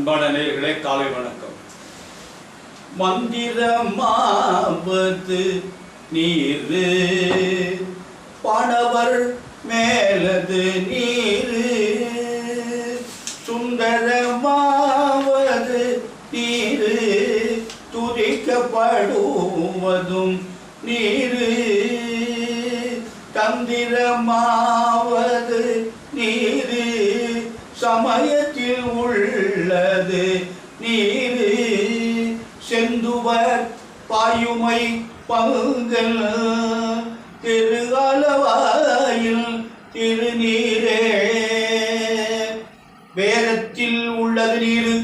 அன்பான நேயர்களே, காலை வணக்கம். மந்திரமாவது நீரு, பணவர் மேலது நீரு, சுந்தரமாவது நீரு, துதிக்கப்படுவதும் நீரு, தந்திரமாவது நீரு, சமயத்தில் உள்ளது நீரு, செந்துவர் பாயுமை பங்கல் திருகாலவாயில் திருநீரே, வேதத்தில் உள்ளது நீரு,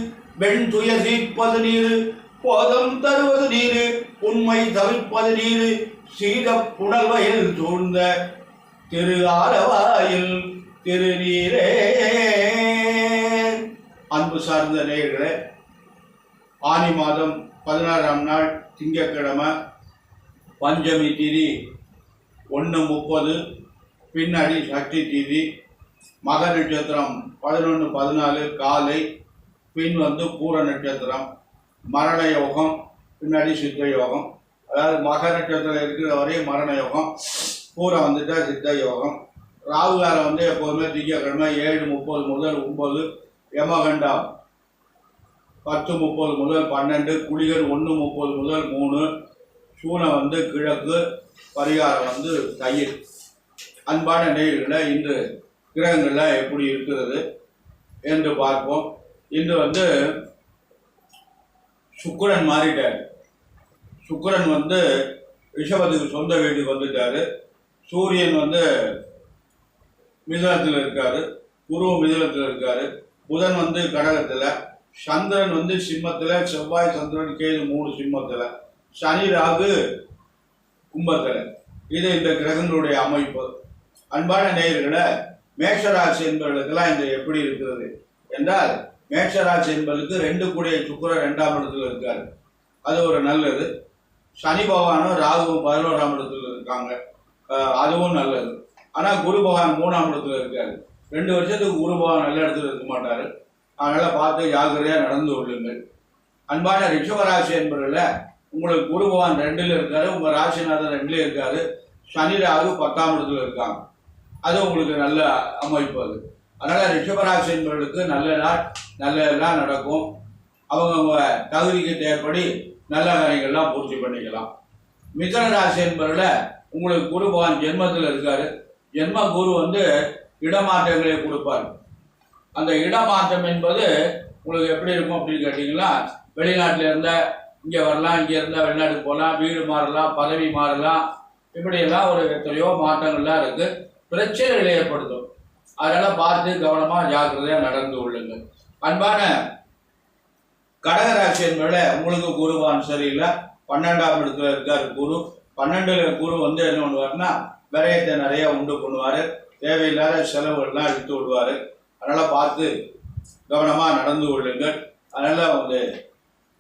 வெண் துயசிப்பது நீரு, போதம் தருவது நீரு, உண்மை தவிர்ப்பது நீரு, சீத புனல்வயல் சூழ்ந்த திருகாலவாயில் திருநீரே. அன்பு சார்ந்த நேயர்களே, ஆனி மாதம் 16ஆம் நாள் திங்கட்கிழமை, பஞ்சமி திதி 1:30, பின்னாடி சஷ்டி திதி, மக நட்சத்திரம் 11-14 காலை, பின் பூர நட்சத்திரம், மரண யோகம், பின்னாடி சித்த யோகம். அதாவது மக நட்சத்திரம் இருக்கிற வரையும் மரண யோகம், பூரம் வந்துட்டா சித்த யோகம். ராகு காலம் எப்போதுமே திங்கட்கிழமை 7:30 முதல் 9, யமகண்டம் 10:30 முதல் 12, குளிகர் 1:30 முதல் 3, சூனம் கிழக்கு, பரிகாரம் தயிர். அன்பான நேயர்களை, இன்று கிரகங்கள்லாம் எப்படி இருக்கிறது என்று பார்ப்போம். இன்று சுக்கிரன் மாறிட்டார். சுக்கிரன் ரிஷபத்துக்கு சொந்த வீட்டுக்கு வந்துட்டாரு. சூரியன் மிதுனத்தில் இருக்காரு, குரு மிதுனத்தில் இருக்காரு, புதன் கடகத்தில், சந்திரன் சிம்மத்தில், செவ்வாய் சந்திரன் கேது 3 சிம்மத்தில், சனி ராகு கும்பத்தில். இது இந்த கிரகங்களுடைய அமைப்பு. அன்பான நேயர்களை, மேஷராசி என்பவர்களுக்கெல்லாம் இந்த எப்படி இருக்கிறது என்றால், மேஷராசி என்பதற்கு 2 கூடிய சுக்கிரன் 2ஆம் இடத்துல இருக்காரு, அது ஒரு நல்லது. சனி பகவானும் ராகுவும் 11ஆம் இடத்துல இருக்காங்க, அதுவும் நல்லது. ஆனால் குரு பகவான் 3ஆம் இடத்துல இருக்காரு. 2 வருஷத்துக்கு குரு பகவான் நல்ல இடத்துல இருக்க மாட்டாரு. அதனால் பார்த்து ஜாக்கிரதையாக நடந்து கொள்ளுங்கள். அன்பான ரிஷபராசி என்பதில் உங்களுக்கு குரு பகவான் 2ல் இருக்காரு, உங்கள் ராசிநாதன் 2ல் இருக்காரு, சனி ராகு 10ஆம் இடத்துல இருக்காங்க. அது உங்களுக்கு நல்ல அமைப்பு. அது அதனால் ரிஷபராசி என்பவர்களுக்கு நல்ல நாள், நல்லதெல்லாம் நடக்கும். அவங்க தகுதிக்கு தேவைப்படி நல்ல காரியங்கள்லாம் பூர்த்தி பண்ணிக்கலாம். மிதுன ராசி என்பதில் உங்களுக்கு குரு பகவான் ஜென்மத்தில் இருக்காரு. ஜென்ம குரு இடமாற்றங்களை கொடுப்பார். அந்த இடமாற்றம் என்பது உங்களுக்கு எப்படி இருக்கும் அப்படின்னு கேட்டிங்கன்னா, வெளிநாட்டில் இருந்தால் இங்கே வரலாம், இங்கே இருந்தால் வெளிநாட்டுக்கு போகலாம், வீடு மாறலாம், பதவி மாறலாம், இப்படியெல்லாம் ஒரு எத்தனையோ மாற்றங்கள்லாம் இருக்குது. பிரச்சனைகளை ஏற்படுத்தும். அதனால் பார்த்து கவனமாக ஜாக்கிரதையாக நடந்து கொள்ளுங்கள். அன்பான கடகராசி என்பதில் உங்களுக்கு குருவான் சரியில்லை, 12ஆம் இடத்துல இருக்கார் குரு. 12ல் குரு என்ன பண்ணுவார்னா, விரயத்தை நிறைய உண்டு பண்ணுவார், தேவையில்லாத செலவுகள்லாம் எடுத்து விடுவார். அதனால் பார்த்து கவனமாக நடந்து கொள்ளுங்கள். அதனால்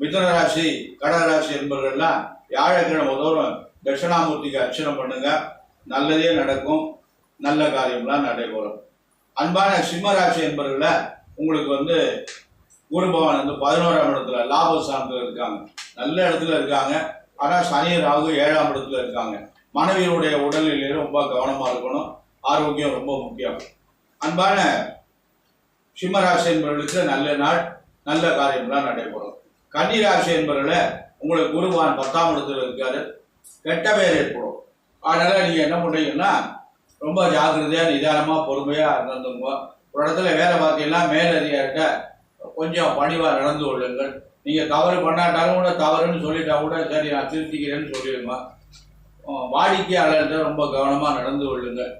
மிதுன ராசி கடகராசி என்பவர்கள்லாம் வியாழக்கிழமை தோறும் தட்சிணாமூர்த்திக்கு அர்ச்சனை பண்ணுங்க, நல்லதே நடக்கும், நல்ல காரியம்லாம் நடைபெறும். அன்பான சிம்ம ராசி என்பவர்களை உங்களுக்கு குரு பகவான் 11ஆம் இடத்துல லாபஸ்தானத்தில் இருக்காங்க, நல்ல இடத்துல இருக்காங்க. ஆனால் சனி ராகு 7ஆம் இடத்துல இருக்காங்க. மனைவியுடைய உடல்நிலையில ரொம்ப கவனமாக இருக்கணும், ஆரோக்கியம் ரொம்ப முக்கியம். அன்பான சிம்மராசி என்பவர்களுக்கு நல்ல நாள், நல்ல காரியம்லாம் நடைபெறும். கன்னிராசி என்பவர்களை உங்களுக்கு குருவான் 10ஆம் இடத்துல இருக்காரு, கெட்ட பேர் ஏற்படும். அதனால் நீங்கள் என்ன பண்ணுறீங்கன்னா, ரொம்ப ஜாக்கிரதையாக நிதானமாக பொறுமையாக இருந்துங்க. ஒரு இடத்துல வேலை பார்த்தீங்கன்னா மேலதிகாரிட்ட கொஞ்சம் பணிவாக நடந்து கொள்ளுங்கள். நீங்கள் தவறு பண்ணாட்டாலும் கூட தவறுன்னு சொல்லிட்டா கூட சரி நான் திருத்திக்கிறேன்னு சொல்லிடுங்க. வாடிக்கையாளர்கிட்ட ரொம்ப கவனமாக நடந்து கொள்ளுங்கள்,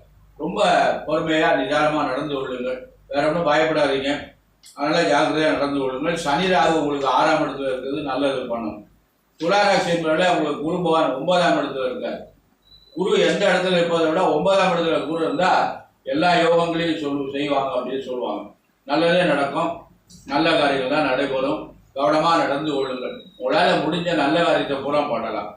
ரொம்ப பொறுமையாக நிதானமாக நடந்து கொள்ளுங்கள், வேற ஒன்றும் பயப்படாதீங்க. அதனால் ஜாக்கிரதையாக நடந்து கொள்ளுங்கள். சனி ராகு உங்களுக்கு 6ஆம் இடத்துல இருக்கிறது நல்லது பண்ணும். துளாராசி என்பதில் உங்களுக்கு குரு பகவான் 9ஆம் இடத்துல இருக்கார். குரு எந்த இடத்துல இருப்பதை விட 9ஆம் இடத்துல குரு இருந்தால் எல்லா யோகங்களையும் செய்வாங்க அப்படின்னு சொல்லுவாங்க. நல்லதே நடக்கும், நல்ல காரியங்கள் தான் நடைபெறும். கவனமாக நடந்து கொள்ளுங்கள். உங்களால் முடிஞ்ச நல்ல காரியத்தை பூரா பண்ணலாம்.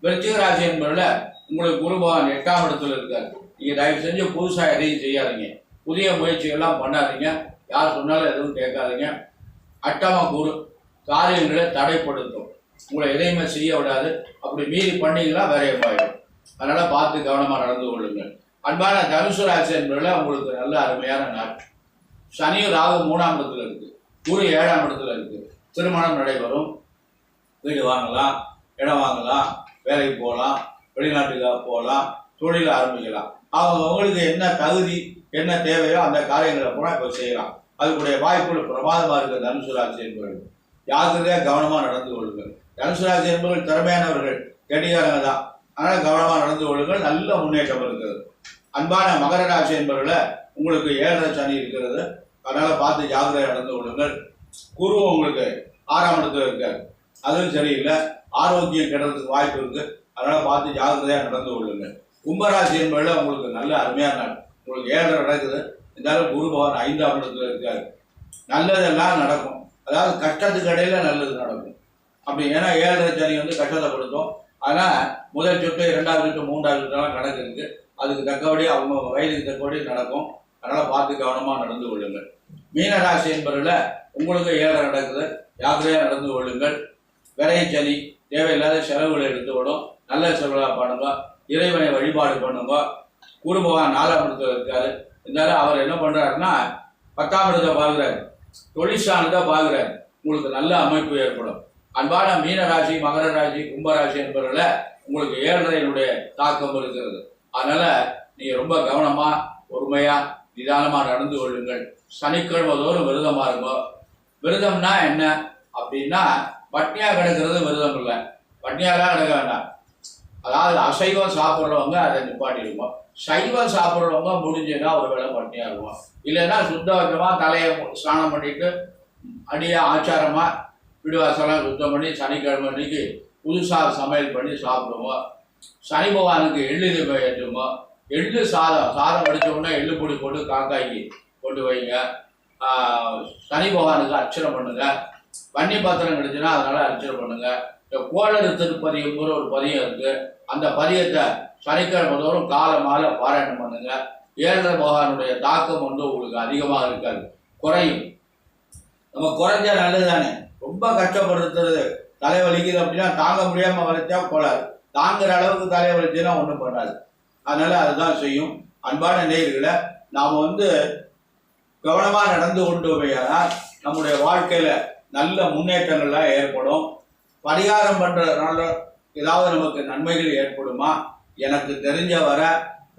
விருச்சிக ராசி என்பதில் உங்களுக்கு குரு பகவான் 8ஆம் இடத்துல இருக்கார். நீங்கள் தயவு செஞ்சு புதுசாக எதையும் செய்யாதீங்க, புதிய முயற்சிகள்லாம் பண்ணாதீங்க, யார் சொன்னாலும் எதுவும் கேட்காதீங்க. அட்டம குரு காரியங்களை தடைப்படுத்தும், உங்களை எதையுமே செய்ய விடாது. அப்படி மீறி பண்ணீங்கன்னா விரயமாயிடும். அதனால பார்த்து கவனமாக நடந்து கொள்ளுங்கள். அன்பான தனுசு ராசி என்பதில் உங்களுக்கு நல்ல அருமையான நாள். சனியும் ராகு 3ஆம் இடத்துல இருக்கு, குரு 7ஆம் இடத்துல இருக்கு. திருமணம் நடைபெறும், வீடு வாங்கலாம், இடம் வாங்கலாம், வேலைக்கு போகலாம், வெளிநாட்டுக்காக போகலாம், தொழில் ஆரம்பிக்கலாம். அவங்களுக்கு என்ன தகுதி என்ன தேவையோ அந்த காரியங்களை கூட இப்போ செய்யலாம். அதுக்குடைய வாய்ப்புகள் பிரமாதமாக இருக்குது. தனுசு ராசி என்பவர்கள் யாருக்குதே கவனமாக நடந்து கொள்ளுங்கள். தனுசு ராசி என்பவர்கள் திறமையானவர்கள், கெட்டிக்காரங்க தான். அதனால் கவனமாக நடந்து கொள்ளுங்கள், நல்ல முன்னேற்றம் இருக்கிறது. அன்பான மகர ராசி என்பவர்களை உங்களுக்கு 7.5 சனி இருக்கிறது, அதனால் பார்த்து ஜாக்கிரதையாக நடந்து கொள்ளுங்கள். குரு உங்களுக்கு 6ஆம் இடத்துல இருக்கார், அதுவும் சரியில்லை, ஆரோக்கியம் கெடுறதுக்கு வாய்ப்பு இருக்குது. அதனால் பார்த்து ஜாக்கிரதையாக நடந்து கொள்ளுங்கள். கும்பராசி என்பதில் உங்களுக்கு நல்ல அருமையான நாள். உங்களுக்கு 7.5 நடக்குது, இருந்தாலும் குரு பகவான் 5ஆம் இடத்துல இருக்காரு. நல்லதெல்லாம் நடக்கும், அதாவது கஷ்டத்துக்கு இடையில நல்லது நடக்கும். அப்படி ஏன்னா 7.5 சனி வந்து கஷ்டத்தை கொடுத்தோம். அதனால் முதல் சுற்று 2வது சுற்று 3வது சுற்றெல்லாம் கணக்கு இருக்குது. அதுக்கு தக்கபடி அவங்க வயதுக்கு தக்கபடி நடக்கும். அதனால் பார்த்து கவனமாக நடந்து கொள்ளுங்கள். மீனராசி என்பதில் உங்களுக்கு 7.5 நடக்குது, ஜாக்கிரதையாக நடந்து கொள்ளுங்கள். விரைய சனி தேவையில்லாத செலவுகளை எடுத்துவிடும், நல்ல செலவாக பண்ணுங்க, இறைவனை வழிபாடு பண்ணுங்க. குரு பகவான் 4ஆம் இடத்துல இருக்காரு, இருந்தாலும் அவர் என்ன பண்ணுறாருன்னா 10ஆம் இடத்தை பார்க்குறாரு, தொழிற்சானதை பார்க்குறாரு. உங்களுக்கு நல்ல அமைப்பு ஏற்படும். அன்பான மீனராசி மகர ராசி கும்பராசி என்பதில் உங்களுக்கு 7.5 தாக்கம் இருக்கிறது. அதனால் நீங்கள் ரொம்ப கவனமாக பொறுமையாக நிதானமாக நடந்து கொள்ளுங்கள். சனிக்கிழமை தோறும் விரதமாக இருக்கும். விரதம்னா என்ன அப்படின்னா பட்னியாக கிடக்கிறது விரதம் இல்லை, பட்னியாலாம் கிடக்க வேண்டாம். அதாவது அசைவம் சாப்பிட்றவங்க அதை நிப்பாட்டிடுவோம், சைவம் சாப்பிட்றவங்க முடிஞ்சுன்னா ஒரு வேளை பட்னியாக இருக்கும். இல்லைன்னா சுத்தமாக தலையை ஸ்நானம் பண்ணிட்டு அடியாக ஆச்சாரமாக வீடுவாசலாம் சுத்தம் பண்ணி சனிக்கிழமை அன்னைக்கு புதுசாக சமையல் பண்ணி சாப்பிடுவோம். சனி பகவானுக்கு எள்ளு தீபம் ஏற்றுவோம். எள்ளு சாதம் வடித்த உடனே எள்ளு பொடி போட்டு காக்காய்க்கு கொண்டு வைங்க. சனி பகவானுக்கு அர்ச்சனை பண்ணுங்க. வன்னி பாத்திரம் கிடைச்சுன்னா அதனால அர்ச்சனை பண்ணுங்க. இந்த கோளறு திருப்பதியம்ங்கிற ஒரு பதியம் இருக்கு, அந்த பதியத்தை சனிக்கிழமை தோறும் காலை மாலை பாராயணம் பண்ணுங்க. 7.5 பகவானுடைய தாக்கம் வந்து உங்களுக்கு அதிகமாக இருக்காது, குறையும். நம்ம குறைஞ்சா நல்லது தானே. ரொம்ப கஷ்டப்படுறது தலைவலிக்குது அப்படின்னா தாங்க முடியாமல் வளைச்சா கோளாறு, தாங்குற அளவுக்கு தலைவலிச்சுன்னா ஒன்றும் பண்ணாது. அதனால அதுதான் செய்யும். அன்பான நேயர்களை நாம் வந்து கவனமாக நடந்து கொண்டோமையானால் நம்முடைய வாழ்க்கையில் நல்ல முன்னேற்றங்கள்லாம் ஏற்படும். பரிகாரம் பண்ணுறதுனால ஏதாவது நமக்கு நன்மைகள் ஏற்படுமா? எனக்கு தெரிஞ்ச வர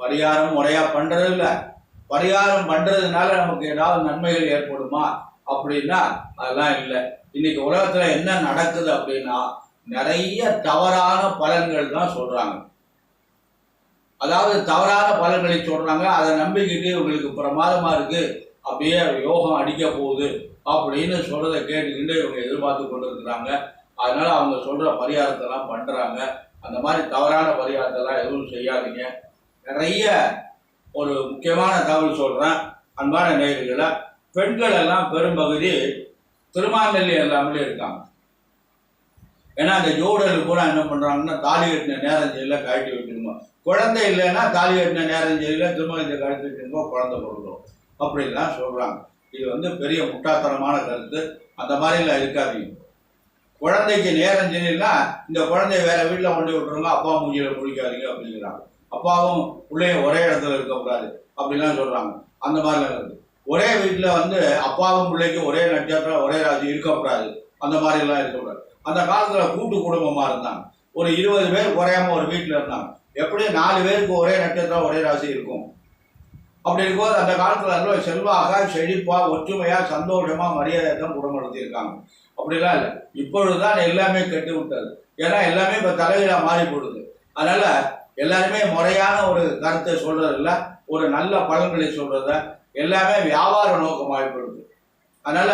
பரிகாரம் முறையாக பண்ணுறது இல்லை. பரிகாரம் பண்ணுறதுனால நமக்கு ஏதாவது நன்மைகள் ஏற்படுமா அப்படின்னா அதெல்லாம் இல்லை. இன்னைக்கு உலகத்தில் என்ன நடக்குது அப்படின்னா நிறைய தவறான பலன்கள் தான் சொல்கிறாங்க. அதாவது தவறான பலன்களை சொல்கிறாங்க, அதை நம்பிக்கிட்டு இவங்களுக்கு பிரமாதமாக இருக்குது, அப்படியே யோகம் அடிக்க போகுது அப்படின்னு சொல்கிறத கேட்டுக்கிட்டு இவங்க எதிர்பார்த்து கொண்டு இருக்கிறாங்க. அதனால் அவங்க சொல்கிற பரிகாரத்தெல்லாம் பண்ணுறாங்க. அந்த மாதிரி தவறான பரிகாரத்தெல்லாம் எதுவும் செய்யாதீங்க. நிறைய ஒரு முக்கியமான தகவல் சொல்கிறேன் அன்பான நேயர்களை. பெண்கள் எல்லாம் பெரும்பகுதி திருமாங்கல்யம் எல்லாமே இருக்காங்க. ஏன்னா அந்த ஜோடர்கள் கூட என்ன பண்ணுறாங்கன்னா தாலி கட்டின நேரம் செய்யல கழட்டி வைக்கணுமோ, குழந்தை இல்லைன்னா தாலி கட்டின நேரம் செய்யல திருமணத்தை கழட்டி வைக்கணுமோ, குழந்தை பிறந்தோம் அப்படின்லாம் சொல்கிறாங்க. இது வந்து பெரிய முட்டாள்தனமான கருத்து. அந்த மாதிரிலாம் இருக்காதீங்க. குழந்தைக்கு நேரம் செய்யலைன்னா இந்த குழந்தைய வேற வீட்டில் கொண்டு விட்டுருங்க, அப்பா மூஞ்சியில குளிக்காதீங்க அப்படிங்கிறாங்க. அப்பாவும் பிள்ளையும் ஒரே இடத்துல இருக்கக்கூடாது அப்படிலாம் சொல்கிறாங்க. அந்த மாதிரிலாம் இருக்குது. ஒரே வீட்டில் வந்து அப்பாவும் பிள்ளைக்கும் ஒரே நட்சத்திரம் ஒரே ராசி இருக்கக்கூடாது, அந்த மாதிரிலாம் இருக்கக்கூடாது. அந்த காலத்தில் கூட்டு குடும்பமாக இருந்தாங்க. ஒரு 20 பேர் குறையாம ஒரு வீட்டில் இருந்தாங்க. எப்படியும் 4 பேருக்கு ஒரே நட்சத்திரம் ஒரே ராசி இருக்கும். அப்படி இருக்கும்போது அந்த காலத்தில் செல்வாக செழிப்பாக ஒற்றுமையாக சந்தோஷமாக மரியாதை தான் குடும்பம் நடத்தியிருக்காங்க. அப்படிலாம் இல்லை. இப்பொழுதுதான் எல்லாமே கெட்டு விட்டது. ஏன்னா எல்லாமே இப்போ தலைகீழாக மாறி போடுது. அதனால எல்லாருமே முறையான ஒரு கருத்தை சொல்றது இல்லை, ஒரு நல்ல பலன்களை சொல்றத எல்லாமே வியாபார நோக்கமாகிப்படுது. அதனால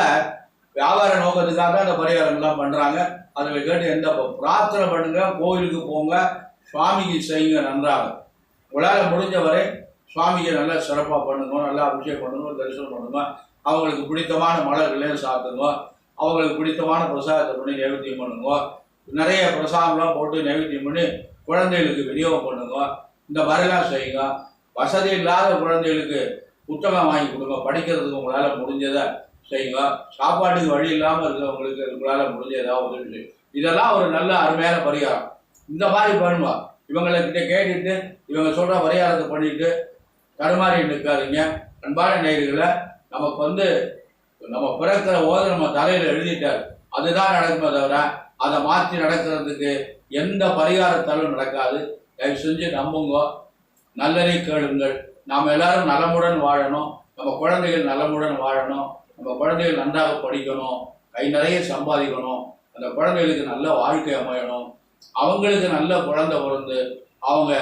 வியாபார நோக்கத்துக்காக தான் அந்த பரிகாரங்கள்லாம் பண்றாங்க. அதில் கேட்டு எந்த பிரார்த்தனை பண்ணுங்க, கோவிலுக்கு போங்க, சுவாமிக்கு செய்யுங்க நன்றாக. உங்களால் முடிஞ்சவரை சுவாமிக்கு நல்லா சிறப்பாக பண்ணுங்க, நல்லா அபிஷேகம் பண்ணுங்க, தரிசனம் பண்ணுங்க. அவங்களுக்கு பிடித்தமான மலர்களையும் சாப்பிடுங்க, அவங்களுக்கு பிடித்தமான பிரசாதத்தை பண்ணி நைவேத்தியம் பண்ணுங்க. நிறைய பிரசாதம்லாம் போட்டு நைவேத்தியம் பண்ணி குழந்தைகளுக்கு விநியோகம் பண்ணுங்க. இந்த மாதிரிலாம் செய்யுங்க. வசதி இல்லாத குழந்தைகளுக்கு புத்தகம் வாங்கி கொடுங்க, படிக்கிறதுக்கு உங்களால் முடிஞ்சதை செய்யுங்க. சாப்பாட்டுக்கு வழி இல்லாமல் இருக்கிறவங்களுக்கு உங்களால் முடிஞ்ச ஏதாவது உதவி செய்யும். இதெல்லாம் ஒரு நல்ல அருமையான பரிகாரம். இந்த மாதிரி பண்ணுவா. இவங்ககிட்ட கேட்டுட்டு இவங்க சொல்கிற பரிகாரத்தை பண்ணிட்டு தடுமாறி நிற்காதீங்க. அன்பான நேயர்களை, நமக்கு நம்ம பிறக்கிற போது நம்ம தலையில் எழுதிட்டார், அதுதான் நடக்குமே தவிர அதை மாற்றி நடக்கிறதுக்கு எந்த பரிகாரத்தாலும் நடக்காது. தயவு செஞ்சு நம்புங்க, நல்லதை கேளுங்கள். நாம் எல்லாரும் நலமுடன் வாழணும், நம்ம குழந்தைகள் நலமுடன் வாழணும், நம்ம குழந்தைகள் நன்றாக படிக்கணும், கை நிறைய சம்பாதிக்கணும், அந்த குழந்தைகளுக்கு நல்ல வாழ்க்கை அமையணும், அவங்களுக்கு நல்ல குழந்தை பிறந்து அவங்க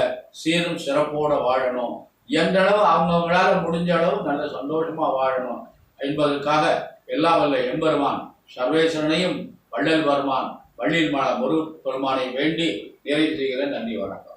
சீரும் சிறப்போடு வாழணும், என்றளவு அவங்களால முடிஞ்ச அளவு நல்ல சந்தோஷமாக வாழணும் என்பதற்காக எல்லாம் வல்ல எம்பெருமான் சர்வேஸ்வரனையும் வள்ளல் பெருமான் வள்ளியில் முருகப் பெருமானை வேண்டி நிறைவு செய்கிறேன். நன்றி, வணக்கம்.